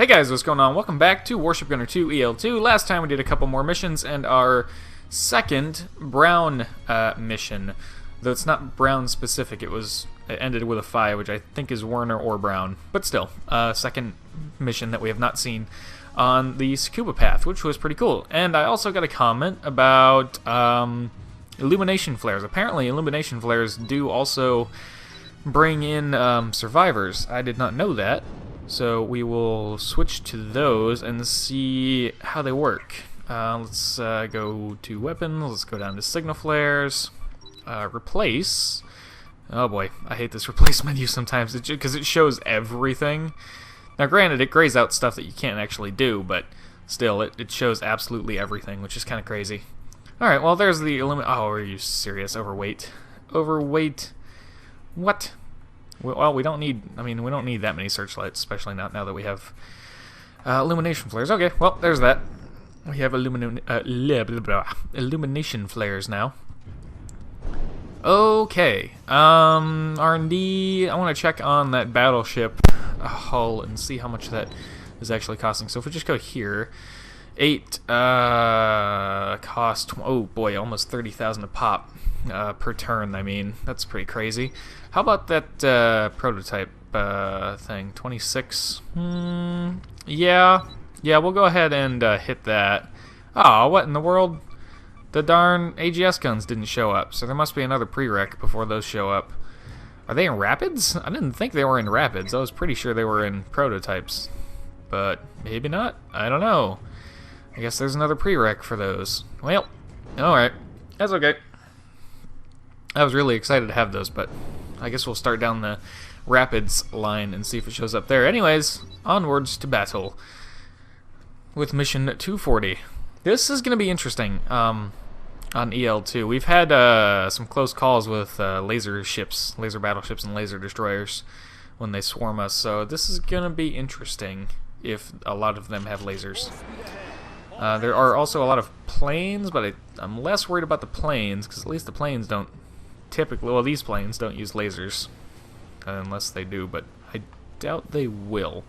Hey guys, what's going on? Welcome back to Warship Gunner 2 EL2. Last time we did a couple more missions and our second Braun mission. Though it's not Braun specific, it ended with a 5, which I think is Werner or Braun. But still, second mission that we have not seen on the scuba path, which was pretty cool. And I also got a comment about illumination flares. Apparently illumination flares do also bring in survivors. I did not know that. So we will switch to those and see how they work. Let's go to weapons. Let's go down to signal flares. Replace. Oh boy, I hate this replace menu sometimes because it shows everything. Now granted, it grays out stuff that you can't actually do, but still, it shows absolutely everything, which is kind of crazy. Alright, well there's the oh, are you serious? Overweight. Overweight. What? Well, we don't need that many searchlights, especially not now that we have illumination flares. Okay, well, there's that. We have illumination flares now. Okay, R&D, I want to check on that battleship hull and see how much that is actually costing. So if we just go here, 8 cost, oh boy, almost 30,000 a pop. Per turn, I mean, that's pretty crazy. How about that prototype thing? 26? Yeah, we'll go ahead and hit that. Oh, what in the world? The darn AGS guns didn't show up, so there must be another prereq before those show up. Are they in Rapids? I didn't think they were in Rapids. I was pretty sure they were in prototypes. But maybe not. I don't know. I guess there's another prereq for those. Well, alright. That's okay. I was really excited to have those, but I guess we'll start down the Rapids line and see if it shows up there. Anyways, onwards to battle with mission 240. This is going to be interesting on EL2. We've had some close calls with laser ships, laser battleships, and laser destroyers when they swarm us, so this is going to be interesting if a lot of them have lasers. There are also a lot of planes, but I'm less worried about the planes, because at least the planes don't typically, well, these planes don't use lasers, unless they do, but I doubt they will.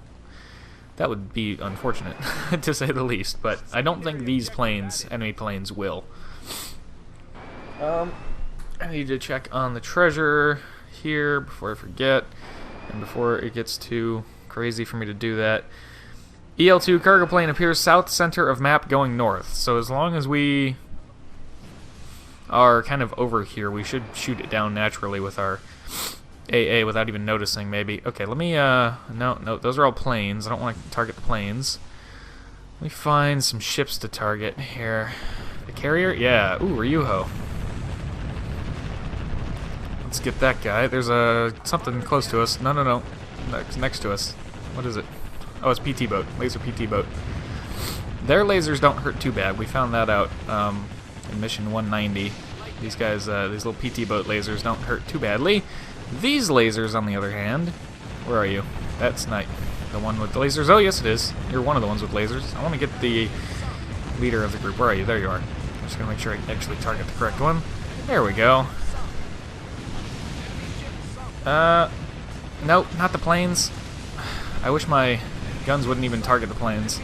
That would be unfortunate, to say the least, but I don't think these planes, enemy planes, will. I need to check on the treasure here before I forget, and before it gets too crazy for me to do that. EL2 cargo plane appears south center of map going north, so as long as we are kind of over here, we should shoot it down naturally with our AA without even noticing, maybe. Okay, let me, no, those are all planes. I don't want to target the planes. Let me find some ships to target here. The carrier? Yeah, ooh, Ryuho. Let's get that guy. There's something close to us. No. Next to us. What is it? Oh, it's PT boat. Laser PT boat. Their lasers don't hurt too bad. We found that out in mission 190. These guys, these little PT boat lasers don't hurt too badly. These lasers, on the other hand, where are you? That's not the one with the lasers. Oh, yes, it is. You're one of the ones with lasers. I want to get the leader of the group. Where are you? There you are. I'm just going to make sure I actually target the correct one. There we go. Nope, not the planes. I wish my guns wouldn't even target the planes.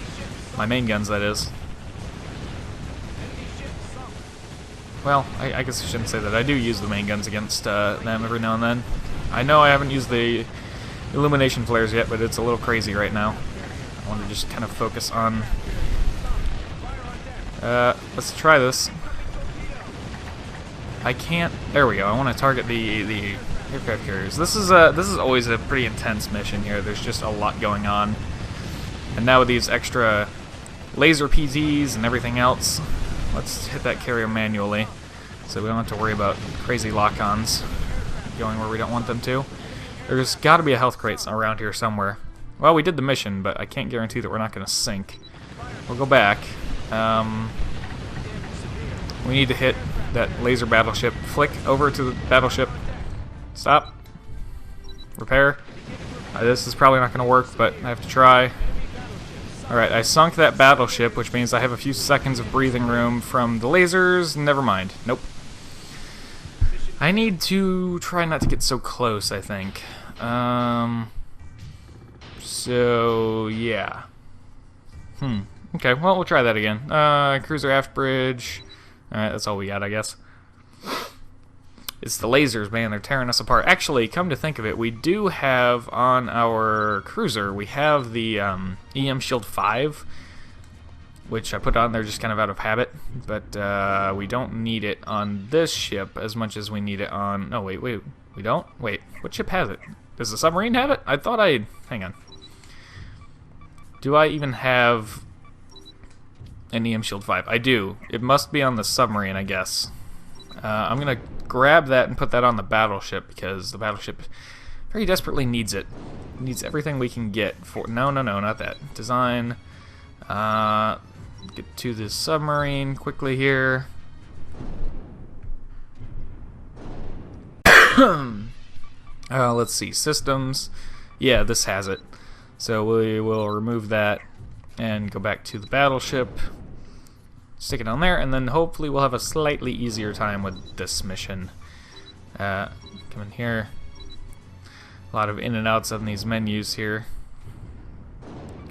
My main guns, that is. Well, I guess I shouldn't say that. I do use the main guns against them every now and then. I know I haven't used the illumination flares yet, but it's a little crazy right now. I want to just kind of focus on... let's try this. I can't... There we go. I want to target the aircraft carriers. This is always a pretty intense mission here. There's just a lot going on. And now with these extra laser PTs and everything else, let's hit that carrier manually so we don't have to worry about crazy lock-ons going where we don't want them to. There's got to be a health crate around here somewhere. Well, we did the mission, but I can't guarantee that we're not going to sink. We'll go back. We need to hit that laser battleship. Flick over to the battleship. Stop. Repair. This is probably not going to work, but I have to try. Alright, I sunk that battleship, which means I have a few seconds of breathing room from the lasers. Never mind. Nope. I need to try not to get so close, I think. So, yeah. Okay, well, we'll try that again. Cruiser aft bridge. Alright, that's all we got, I guess. It's the lasers, man. They're tearing us apart. Actually, come to think of it, we do have on our cruiser, we have the EM Shield 5, which I put on there just kind of out of habit. But we don't need it on this ship as much as we need it on... No, wait, we don't? Wait, what ship has it? Does the submarine have it? I thought I... Hang on. Do I even have an EM Shield 5? I do. It must be on the submarine, I guess. I'm going to grab that and put that on the battleship because the battleship very desperately needs it. It needs everything we can get for... No, not that. Design. Get to the submarine quickly here. Let's see. Systems. Yeah, this has it. So we will remove that and go back to the battleship. Stick it on there, and then hopefully we'll have a slightly easier time with this mission. Come in here. A lot of in and outs on these menus here.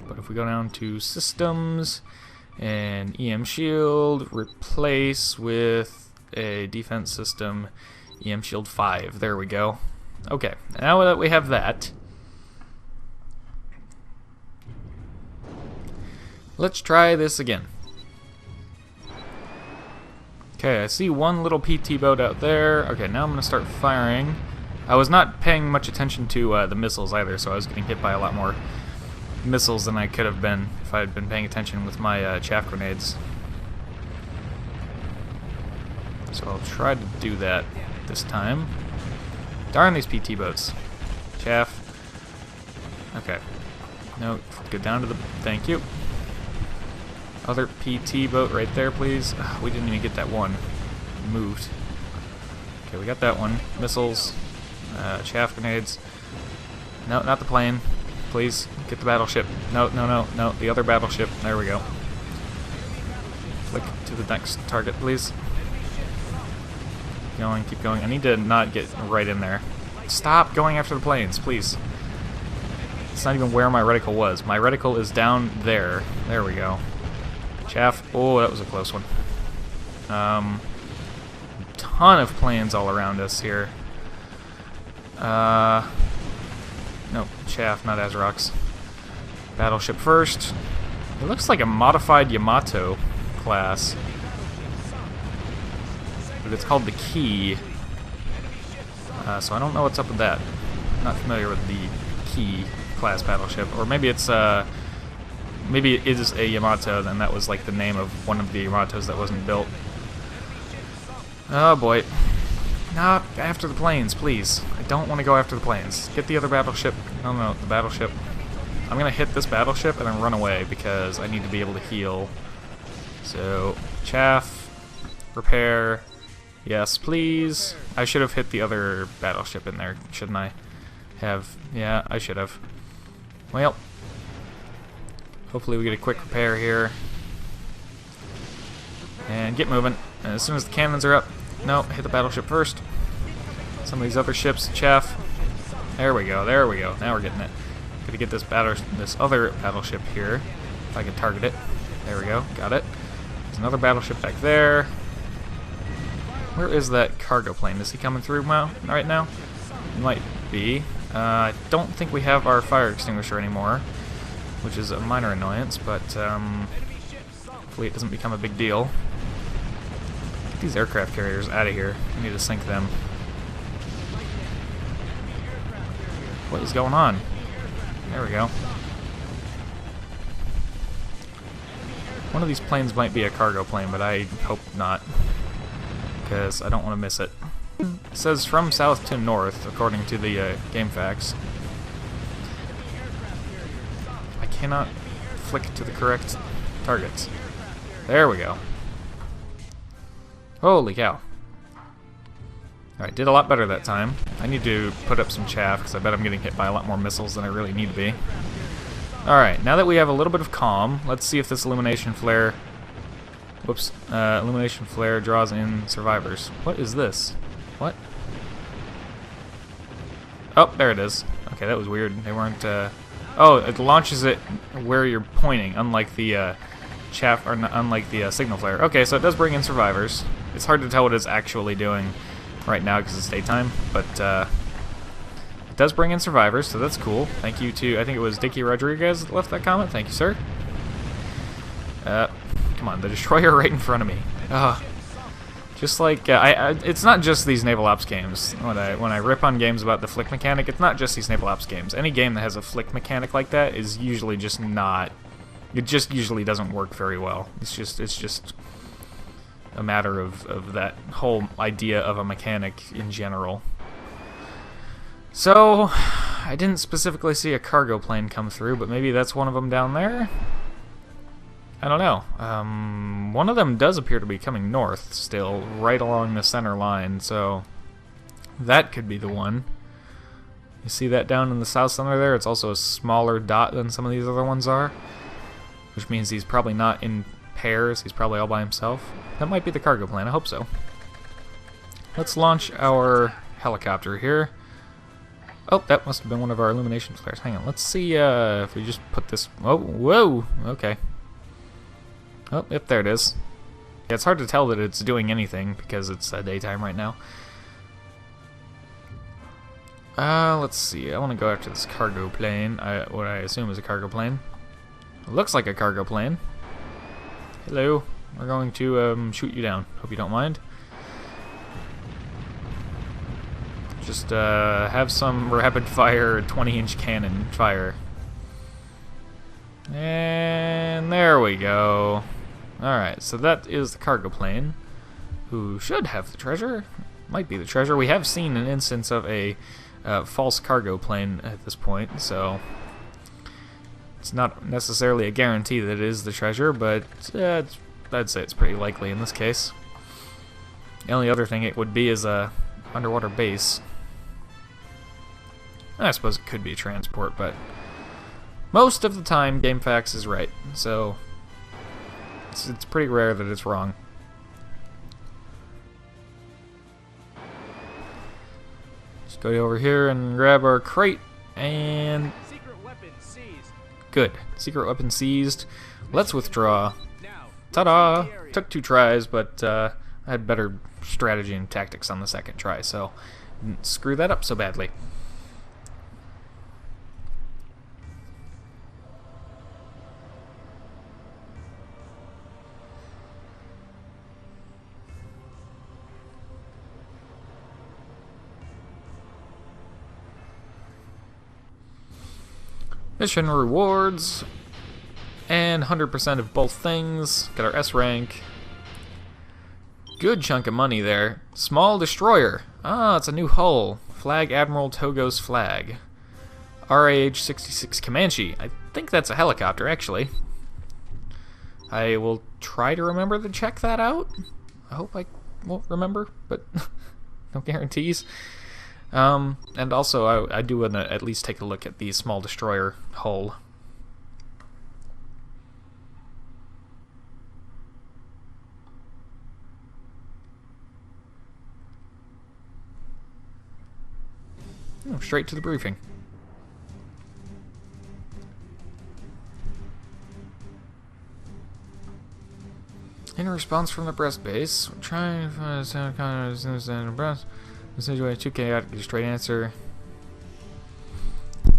But if we go down to Systems and EM Shield, replace with a defense system, EM Shield 5. There we go. Okay, now that we have that, let's try this again. Okay, I see one little PT boat out there. Okay, now I'm going to start firing. I was not paying much attention to the missiles either, so I was getting hit by a lot more missiles than I could have been if I had been paying attention with my chaff grenades. So I'll try to do that this time. Darn these PT boats. Chaff. Okay. No, go down to the... Thank you. Other PT boat right there, please. Ugh, we didn't even get that one moved. Okay, we got that one. Missiles. Chaff grenades. No, not the plane. Please, get the battleship. No. The other battleship. There we go. Flick to the next target, please. Keep going. I need to not get right in there. Stop going after the planes, please. It's not even where my reticle was. My reticle is down there. There we go. Chaff. Oh, that was a close one. Ton of planes all around us here. No, chaff, not Azerox. Battleship first. It looks like a modified Yamato class. But it's called the Key. So I don't know what's up with that. I'm not familiar with the Key class battleship. Or maybe it's maybe it is a Yamato, then that was like the name of one of the Yamatos that wasn't built. Oh boy. Not after the planes, please. I don't want to go after the planes. Get the other battleship. No, the battleship. I'm going to hit this battleship and then run away because I need to be able to heal. So, chaff, repair. Yes, please. I should have hit the other battleship in there, shouldn't I? Yeah, I should have. Well, hopefully we get a quick repair here. And get moving. And as soon as the cannons are up, no, hit the battleship first. Some of these other ships, chaff. There we go. Now we're getting it. Gotta get this other battleship here. If I can target it. There we go. Got it. There's another battleship back there. Where is that cargo plane? Is he coming through right now? He might be. I don't think we have our fire extinguisher anymore, which is a minor annoyance, but hopefully it doesn't become a big deal. Get these aircraft carriers out of here. We need to sink them. What is going on? There we go. One of these planes might be a cargo plane, but I hope not, because I don't want to miss it. It says from south to north, according to the game facts. I cannot flick to the correct targets. There we go. Holy cow. Alright, did a lot better that time. I need to put up some chaff, because I bet I'm getting hit by a lot more missiles than I really need to be. Alright, now that we have a little bit of calm, let's see if this illumination flare... Whoops. Illumination flare draws in survivors. What is this? What? Oh, there it is. Okay, that was weird. They weren't... Oh, it launches it where you're pointing, unlike the unlike the signal flare. Okay, so it does bring in survivors. It's hard to tell what it's actually doing right now because it's daytime, but it does bring in survivors, so that's cool. Thank you to, I think it was Dickie Rodriguez that left that comment. Thank you, sir. Come on, the destroyer right in front of me. Just like it's not just these Naval Ops games. When I rip on games about the flick mechanic, it's not just these Naval Ops games. Any game that has a flick mechanic like that is usually just not. It just usually doesn't work very well. It's just a matter of that whole idea of a mechanic in general. So I didn't specifically see a cargo plane come through, but maybe that's one of them down there. I don't know. One of them does appear to be coming north still, right along the center line, so that could be the one. You see that down in the south center there? It's also a smaller dot than some of these other ones are, which means he's probably not in pairs. He's probably all by himself. That might be the cargo plane. I hope so. Let's launch our helicopter here. Oh, that must have been one of our illumination flares. Hang on. Let's see if we just put this... Oh, whoa! Okay. Oh, yep, there it is. Yeah, it's hard to tell that it's doing anything because it's daytime right now. Let's see. I want to go after this cargo plane. What I assume is a cargo plane. It looks like a cargo plane. Hello. We're going to shoot you down. Hope you don't mind. Just have some rapid fire 20-inch cannon fire. And there we go. Alright, so that is the cargo plane, who should have the treasure. Might be the treasure. We have seen an instance of a false cargo plane at this point, so it's not necessarily a guarantee that it is the treasure, but I'd say it's pretty likely in this case. The only other thing it would be is a underwater base. I suppose it could be a transport, but most of the time GameFAQs is right, so it's pretty rare that it's wrong. Just go over here and grab our crate, and secret weapon seized. Good. Secret weapon seized. Let's withdraw. Ta-da! Took 2 tries, but I had better strategy and tactics on the second try, so didn't screw that up so badly. Mission rewards, and 100% of both things. Got our S rank. Good chunk of money there. Small destroyer. Ah, it's a new hull. Flag Admiral Togo's flag. RAH-66 Comanche. I think that's a helicopter, actually. I will try to remember to check that out. I hope I won't remember, but no guarantees. And also, I do want to at least take a look at the small destroyer hull. Oh, straight to the briefing. In response from the breast base, we're trying to find a sound kind of breast. This is way too chaotic to straight answer.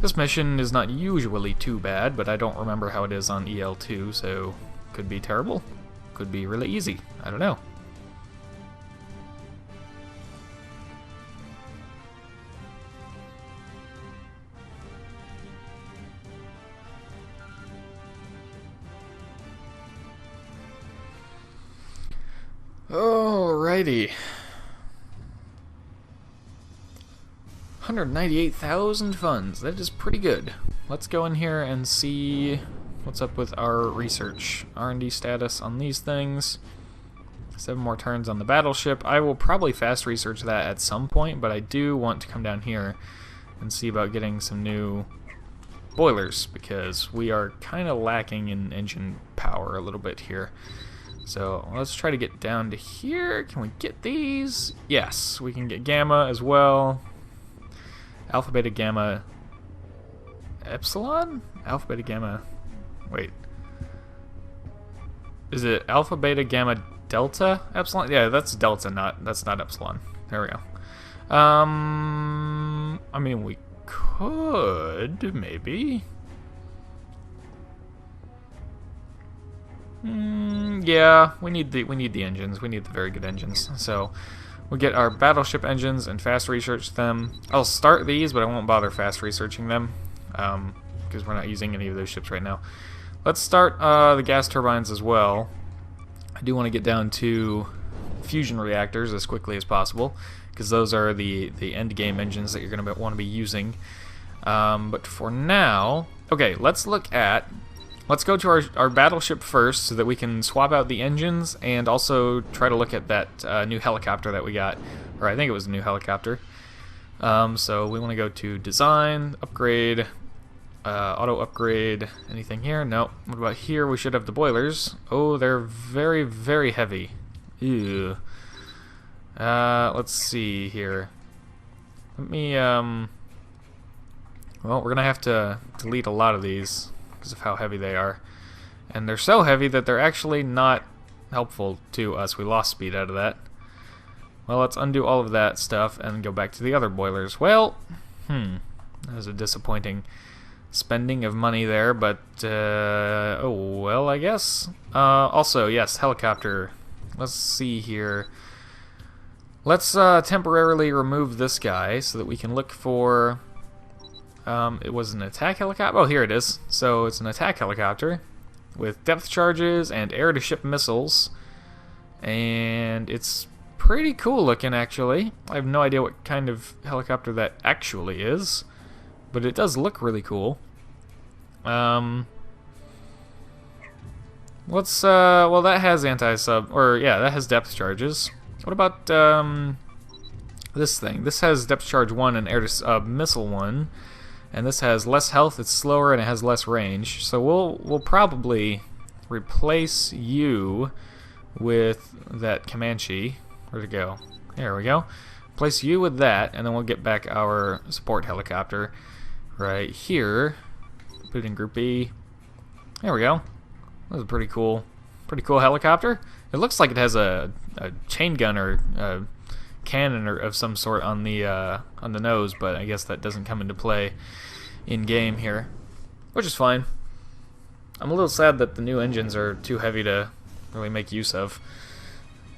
This mission is not usually too bad, but I don't remember how it is on EL2, so could be terrible, could be really easy. I don't know. Alrighty. 198,000 funds. That is pretty good. Let's go in here and see what's up with our research. R&D status on these things. 7 more turns on the battleship. I will probably fast research that at some point, but I do want to come down here and see about getting some new boilers, because we are kind of lacking in engine power a little bit here. So let's try to get down to here. Can we get these? Yes, we can get Gamma as well. Alpha, Beta, Gamma. Epsilon? Alpha, beta, gamma. Wait. Is it alpha, beta, gamma, delta, epsilon? Yeah, that's delta, that's not epsilon. There we go. I mean, we could maybe. Yeah, we need the engines. We need the very good engines. So we'll get our battleship engines and fast research them. I'll start these, but I won't bother fast researching them because we're not using any of those ships right now. Let's start the gas turbines as well. I do want to get down to fusion reactors as quickly as possible because those are the end game engines that you're going to want to be using. But for now, okay, let's go to our battleship first so that we can swap out the engines and also try to look at that new helicopter that we got. Or I think it was a new helicopter. So we want to go to design, upgrade, auto upgrade. Anything here? No. What about here? We should have the boilers. Oh, they're very, very heavy. Ew. Let's see here. Let me, well, we're going to have to delete a lot of these because of how heavy they are. And they're so heavy that they're actually not helpful to us. We lost speed out of that. Well, let's undo all of that stuff and go back to the other boilers. Well, that was a disappointing spending of money there, but, oh, well, I guess. Also, yes, helicopter. Let's see here. Let's temporarily remove this guy so that we can look for... it was an attack helicopter. Oh, here it is. So it's an attack helicopter with depth charges and air-to-ship missiles. And it's pretty cool looking, actually. I have no idea what kind of helicopter that actually is, but it does look really cool. Let's, well, that has anti-sub, or yeah, that has depth charges. What about, this thing? This has depth charge 1 and air-to-sub missile 1. And this has less health, it's slower, and it has less range. So we'll probably replace you with that Comanche. Where'd it go? There we go. Place you with that, and then we'll get back our support helicopter right here. Put it in Group B. There we go. That was a pretty cool helicopter. It looks like it has a chain gun or a cannon or of some sort on the nose, but I guess that doesn't come into play in game here, which is fine. I'm a little sad that the new engines are too heavy to really make use of,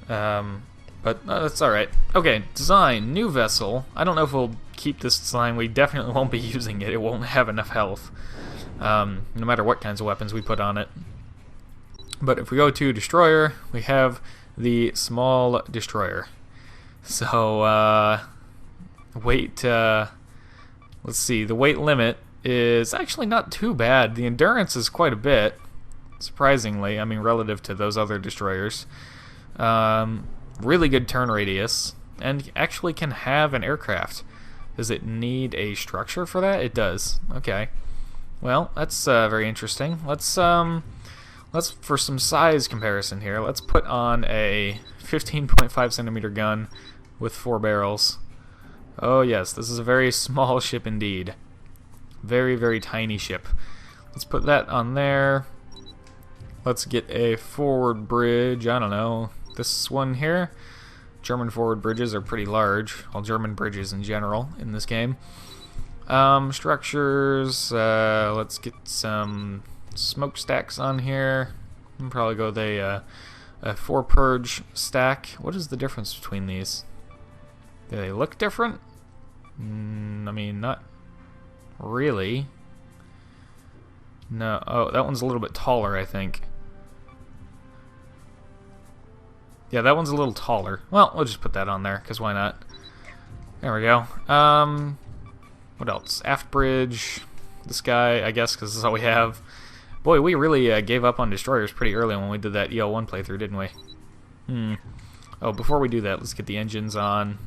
but that's alright. Okay, design, new vessel. I don't know if we'll keep this design. We definitely won't be using it. It won't have enough health, no matter what kinds of weapons we put on it. But if we go to destroyer, we have the small destroyer. So, weight, let's see, the weight limit is actually not too bad. The endurance is quite a bit, surprisingly, I mean, relative to those other destroyers. Really good turn radius, and actually can have an aircraft. Does it need a structure for that? It does. Okay. Well, that's very interesting. Let's for some size comparison here, let's put on a 15.5 centimeter gun with 4 barrels. Oh yes, this is a very small ship indeed. Very, very tiny ship. Let's put that on there. Let's get a forward bridge. I don't know, this one here. German forward bridges are pretty large. All German bridges in general in this game. Structures. Let's get some smokestacks on here. I'll probably go a 4 purge stack. What is the difference between these? Do they look different? I mean, not really. No. Oh, that one's a little bit taller, I think. Yeah, that one's a little taller. Well, we'll just put that on there, because why not? There we go. What else? Aft bridge. This guy, I guess, because this is all we have. Boy, we really gave up on destroyers pretty early when we did that EL1 playthrough, didn't we? Oh, before we do that, let's get the engines on.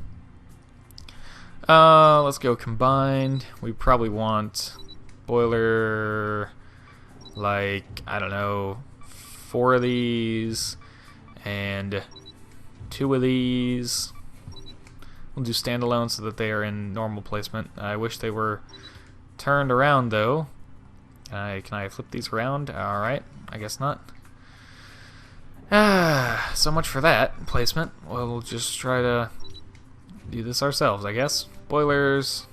Let's go combined. We probably want boiler, like, I don't know, 4 of these and 2 of these. We'll do standalone so that they are in normal placement. I wish they were turned around, though. Can I flip these around? Alright, I guess not. So much for that placement. We'll just try to do this ourselves, I guess. Boilers.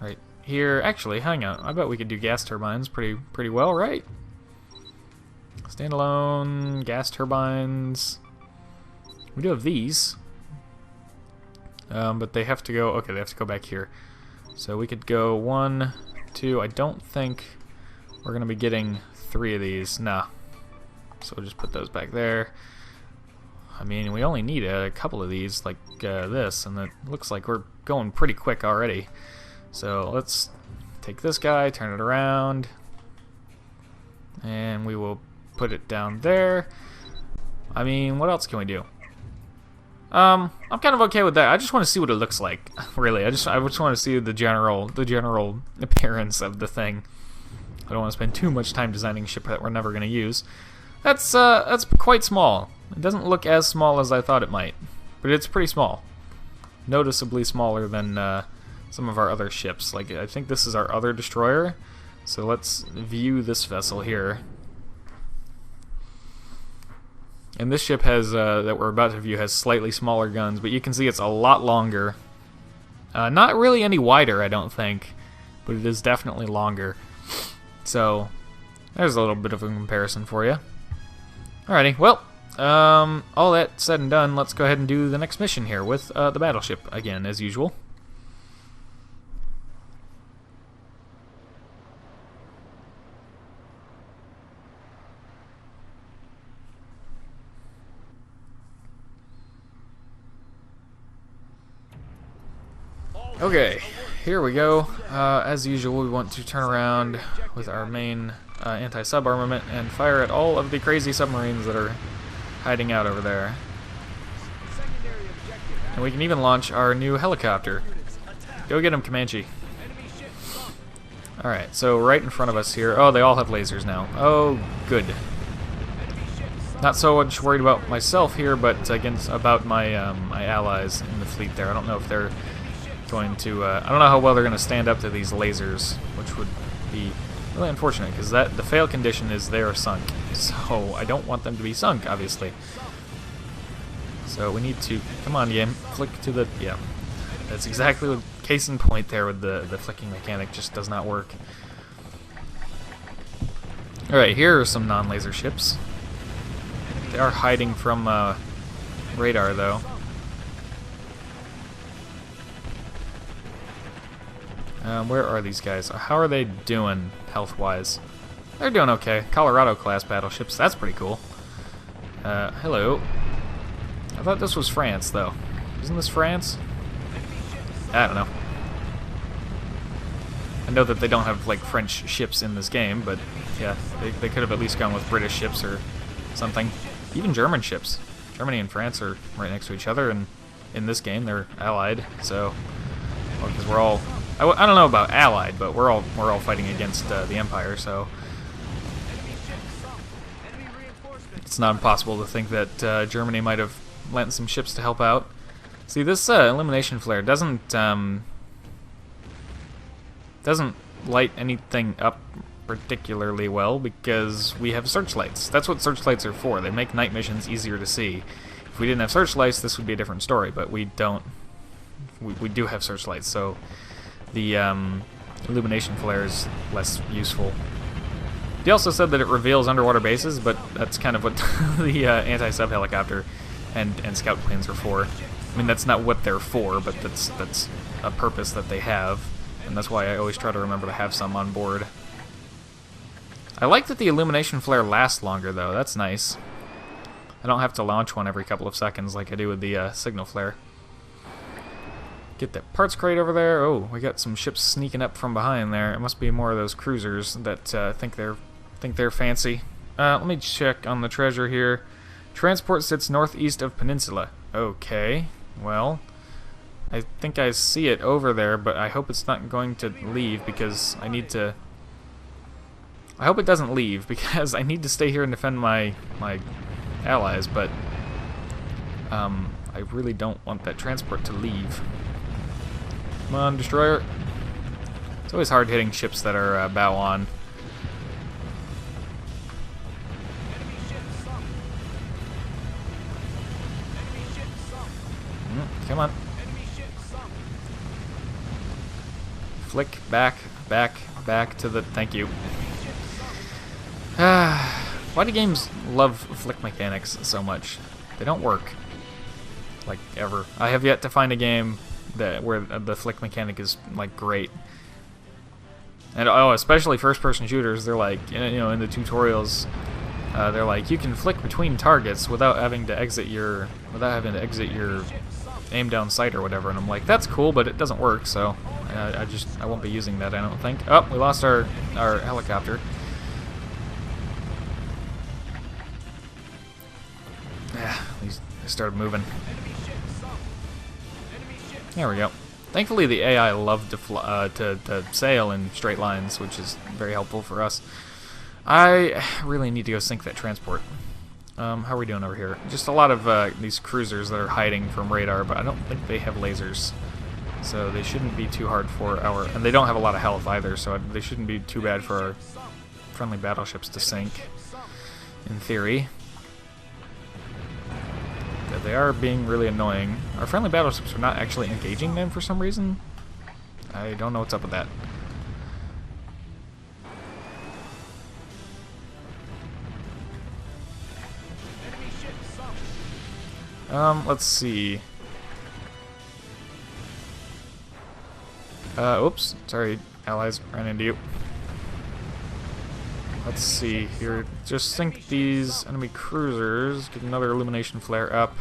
Right here. Actually, hang on. I bet we could do gas turbines pretty well, right? Standalone gas turbines. We do have these. But they have to go... Okay, they have to go back here. So we could go 1, 2... I don't think we're going to be getting 3 of these. Nah. So we'll just put those back there. I mean, we only need a couple of these, like this, and it looks like we're going pretty quick already. So let's take this guy, turn it around, and we will put it down there. I mean, what else can we do? I'm kind of okay with that. I just want to see what it looks like. Really, I just want to see the general appearance of the thing. I don't want to spend too much time designing a ship that we're never going to use. That's quite small. It doesn't look as small as I thought it might, but it's pretty small. Noticeably smaller than some of our other ships. Like, I think this is our other destroyer. So let's view this vessel here. And this ship has that we're about to view has slightly smaller guns, but you can see it's a lot longer. Not really any wider, I don't think, but it is definitely longer. So there's a little bit of a comparison for you. Alrighty, well, all that said and done, let's go ahead and do the next mission here with the battleship again, as usual. Okay, here we go. As usual, we want to turn around with our main anti-sub armament and fire at all of the crazy submarines that are hiding out over there. And we can even launch our new helicopter. Go get him, Comanche. Alright, so right in front of us here. Oh, they all have lasers now. Oh, good. Not so much worried about myself here, but about my my allies in the fleet there. I don't know if they're going to... I don't know how well they're going to stand up to these lasers, which would be really unfortunate, because the fail condition is they are sunk. So I don't want them to be sunk, obviously. So we need to... Come on, game. Flick to the... Yeah. That's exactly what... Case in point there with the flicking mechanic just does not work. Alright, here are some non-laser ships. They are hiding from radar, though. Where are these guys? How are they doing health-wise? They're doing okay. Colorado-class battleships. That's pretty cool. Hello. I thought this was France, though. Isn't this France? I don't know. I know that they don't have, like, French ships in this game, but, yeah, they could have at least gone with British ships or something. Even German ships. Germany and France are right next to each other, and in this game they're allied, so... Well, because we're all... I don't know about allied, but we're all fighting against the Empire, so it's not impossible to think that Germany might have lent some ships to help out. See, this illumination flare doesn't light anything up particularly well because we have searchlights. That's what searchlights are for. They make night missions easier to see. If we didn't have searchlights, this would be a different story, but we don't. We do have searchlights, so the illumination flare is less useful. He also said that it reveals underwater bases, but that's kind of what the anti-sub helicopter and scout planes are for. I mean, that's not what they're for, but that's a purpose that they have, and that's why I always try to remember to have some on board. I like that the illumination flare lasts longer, though. That's nice. I don't have to launch one every couple of seconds like I do with the signal flare. Get that parts crate over there. Oh, we got some ships sneaking up from behind there. It must be more of those cruisers that think they're fancy. Let me check on the treasure here. Transport sits northeast of Peninsula. Okay, well, I think I see it over there, but I hope it's not going to leave because I need to... I hope it doesn't leave because I need to stay here and defend my allies, but I really don't want that transport to leave. Come on, destroyer. It's always hard hitting ships that are bow on. Come on. Flick back, back, back to the... Thank you. Why do games love flick mechanics so much? They don't work. Like, ever. I have yet to find a game where the flick mechanic is, like, great. And, oh, especially first-person shooters, they're like, you know, in the tutorials, they're like, you can flick between targets without having to exit your aim down sight or whatever, and I'm like, that's cool, but it doesn't work, so I won't be using that, I don't think. Oh, we lost our helicopter. Yeah, they started moving. There we go. Thankfully, the AI love to sail in straight lines, which is very helpful for us. I really need to go sink that transport. How are we doing over here? Just a lot of these cruisers that are hiding from radar, but I don't think they have lasers. So they shouldn't be too hard for our... And they don't have a lot of health either, so they shouldn't be too bad for our friendly battleships to sink, in theory. But they are being really annoying. Our friendly battleships are not actually engaging them for some reason. I don't know what's up with that. Let's see. Oops, sorry, allies ran into you. Let's see here. Just sink these enemy cruisers. Get another illumination flare up.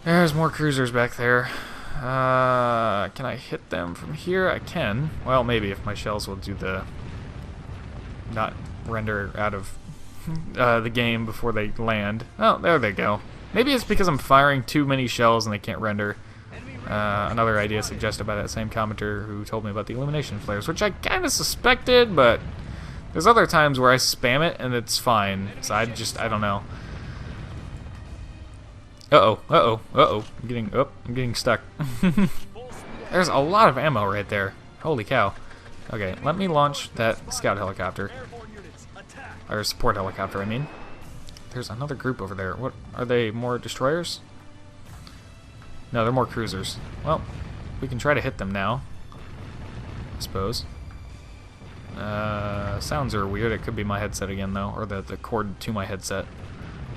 There's more cruisers back there. Can I hit them from here? I can. Well, maybe if my shells will do the... not render out of the game before they land. Oh, there they go. Maybe it's because I'm firing too many shells and they can't render. Another idea suggested by that same commenter who told me about the illumination flares, which I kind of suspected, but there's other times where I spam it and it's fine. So I don't know. I'm getting stuck. There's a lot of ammo right there. Holy cow. Okay, let me launch that scout helicopter. Or support helicopter, I mean. There's another group over there. What are they? More destroyers? No, they're more cruisers. Well, we can try to hit them now, I suppose. Sounds are weird. It could be my headset again, though, or the cord to my headset,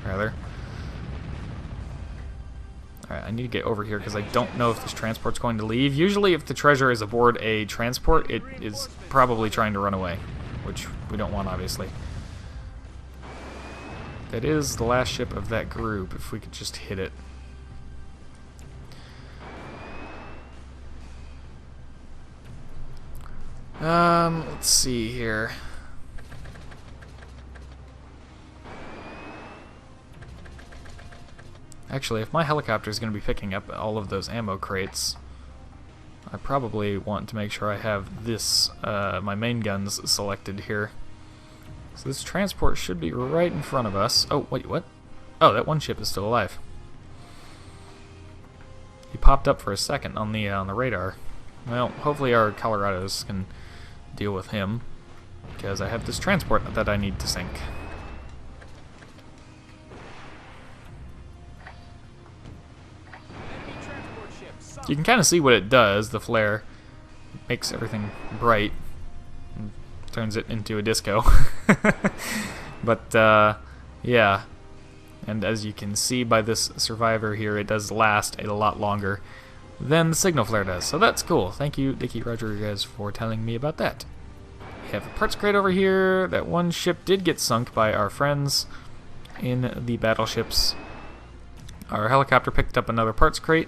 rather. Alright, I need to get over here because I don't know if this transport's going to leave. Usually, if the treasure is aboard a transport, it is probably trying to run away, which we don't want, obviously. That is the last ship of that group, if we could just hit it. Let's see here. Actually, if my helicopter is going to be picking up all of those ammo crates, I probably want to make sure I have this, my main guns selected here. So this transport should be right in front of us. Oh, wait, what? Oh, that one ship is still alive. He popped up for a second on the radar. Well, hopefully our Colorados can deal with him, because I have this transport that I need to sink. You can kind of see what it does. The flare makes everything bright. Turns it into a disco. But yeah, and as you can see by this survivor here, it does last a lot longer than the signal flare does, so that's cool. Thank you, Dickie Rodriguez, for telling me about that. We have a parts crate over here. That one ship did get sunk by our friends in the battleships. Our helicopter picked up another parts crate.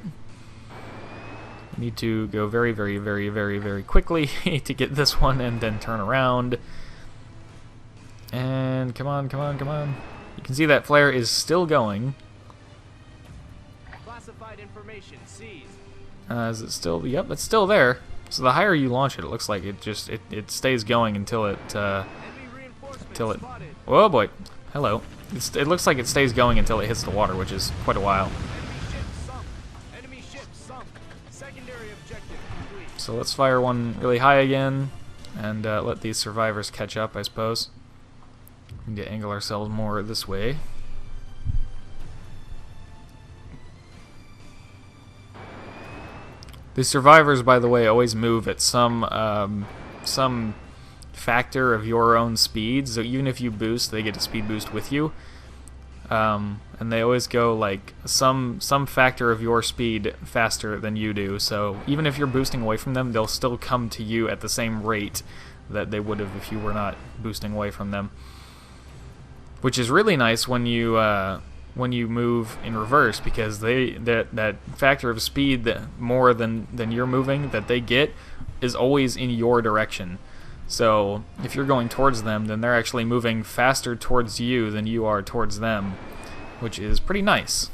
Need to go very, very, very, very, very quickly to get this one and then turn around. And come on, come on, come on. You can see that flare is still going. Classified information seized. Is it still? Yep, it's still there. So the higher you launch it, it looks like it stays going until it oh boy, hello. It looks like it stays going until it hits the water, which is quite a while. So let's fire one really high again, and let these survivors catch up, I suppose. We need to angle ourselves more this way. The survivors, by the way, always move at some factor of your own speed. So even if you boost, they get a speed boost with you. And they always go like some factor of your speed faster than you do. So even if you're boosting away from them, they'll still come to you at the same rate that they would have if you were not boosting away from them. Which is really nice when you move in reverse, because that factor of speed that more than you're moving that they get is always in your direction. So if you're going towards them, then they're actually moving faster towards you than you are towards them, which is pretty nice.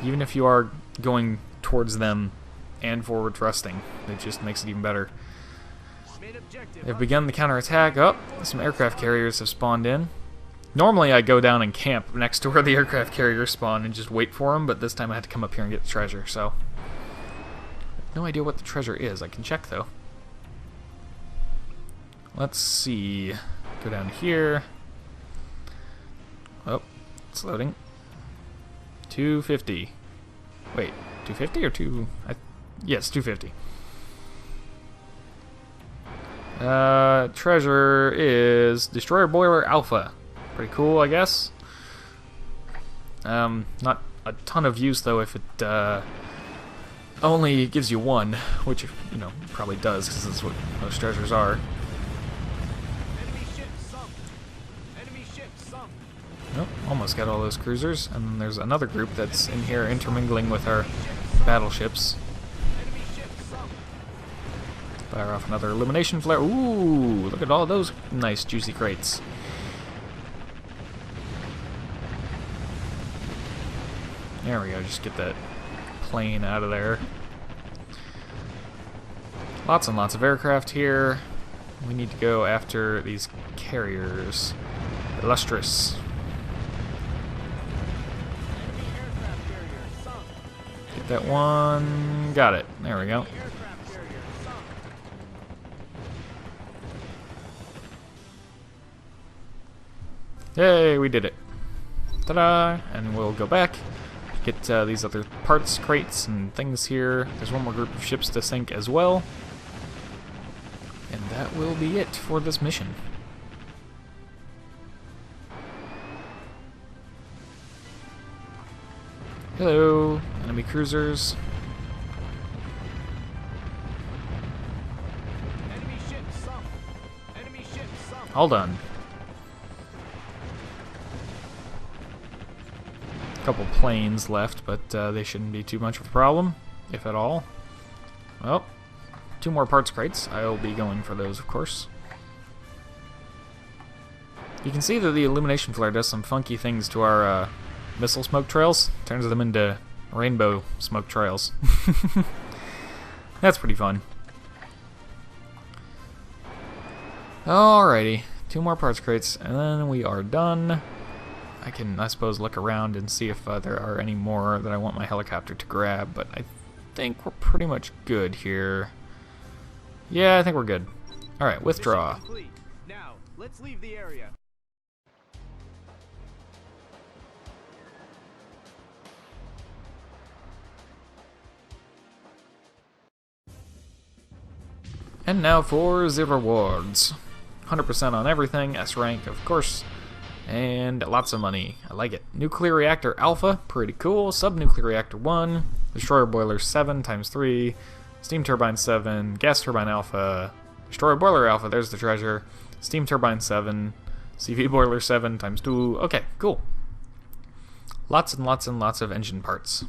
Even if you are going towards them and forward thrusting, it just makes it even better. They've begun the counterattack. Oh, some aircraft carriers have spawned in. Normally I go down and camp next to where the aircraft carriers spawn and just wait for them, but this time I had to come up here and get the treasure, so... no idea what the treasure is. I can check, though. Let's see. Go down here. Oh, it's loading. 250. Wait, 250 or 2... yes, 250. Treasure is Destroyer Boiler Alpha. Pretty cool, I guess. Not a ton of use, though, if it only gives you one, which, you know, probably does, because that's what most treasures are. Enemy ship sunk. Enemy ship sunk. Nope, almost got all those cruisers, and then there's another group that's in here intermingling with our battleships. Enemy ship sunk. Fire off another illumination flare. Ooh, look at all those nice juicy crates. There we go, just get that plane out of there. Lots and lots of aircraft here. We need to go after these carriers. Illustrious. Enemy aircraft carrier sunk. Get that one. Got it. There we go. Aircraft carrier sunk. Yay, we did it. Ta-da! And we'll go back. Get these other parts, crates, and things here. There's one more group of ships to sink as well. And that will be it for this mission. Hello, enemy cruisers. Enemy ship sunk. Enemy ship sunk. All done. Couple planes left, but they shouldn't be too much of a problem, if at all. Well, 2 more parts crates. I'll be going for those, of course. You can see that the illumination flare does some funky things to our missile smoke trails. Turns them into rainbow smoke trails. That's pretty fun. Alrighty, 2 more parts crates, and then we are done. I can, I suppose, look around and see if there are any more that I want my helicopter to grab, but I think we're pretty much good here. Yeah, I think we're good. Alright, withdraw. Mission complete. Now, let's leave the area. And now for the rewards. 100% on everything, S rank, of course. And lots of money. I like it. Nuclear Reactor Alpha, pretty cool. Subnuclear Reactor 1. Destroyer Boiler 7 times 3. Steam Turbine 7. Gas Turbine Alpha. Destroyer Boiler Alpha, there's the treasure. Steam Turbine 7. CV Boiler 7 times 2. Okay, cool. Lots and lots and lots of engine parts.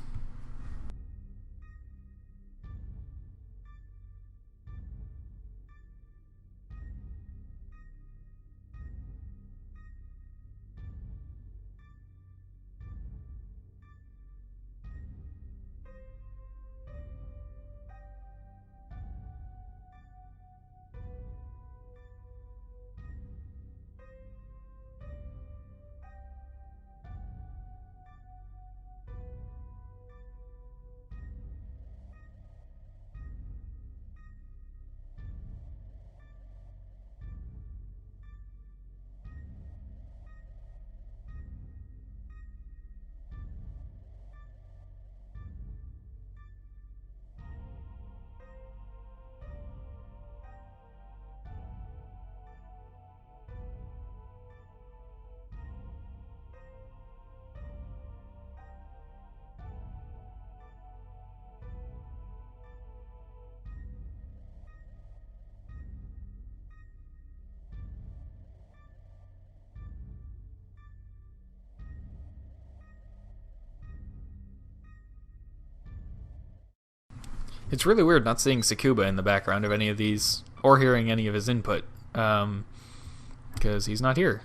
It's really weird not seeing Tsukuba in the background of any of these, or hearing any of his input, because he's not here.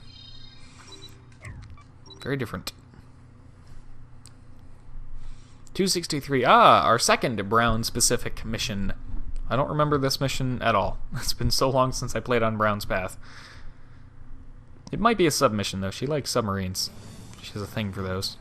Very different. 263. Ah, our second Braun-specific mission. I don't remember this mission at all. It's been so long since I played on Braun's Path. It might be a submission, though. She likes submarines. She has a thing for those.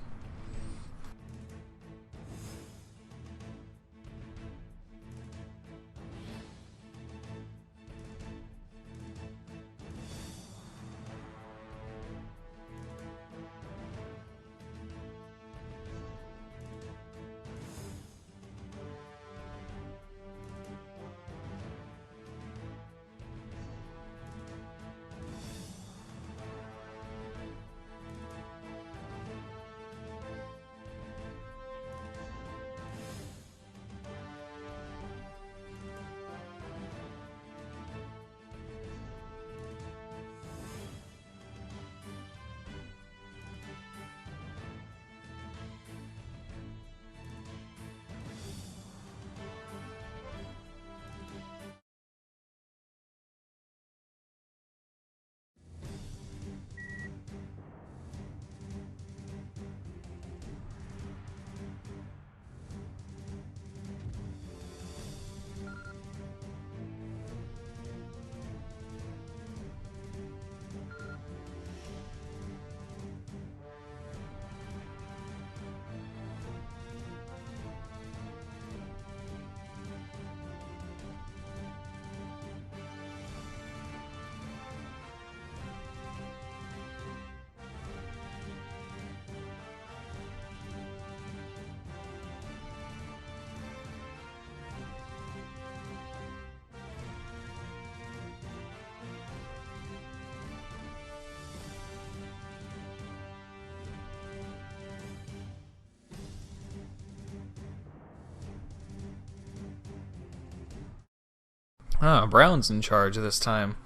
Ah, Braun's in charge this time.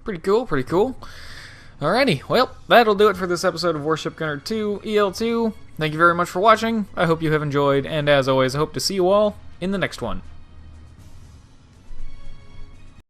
Pretty cool, pretty cool. Alrighty, well, that'll do it for this episode of Warship Gunner 2 EL2. Thank you very much for watching. I hope you have enjoyed, and as always, I hope to see you all in the next one.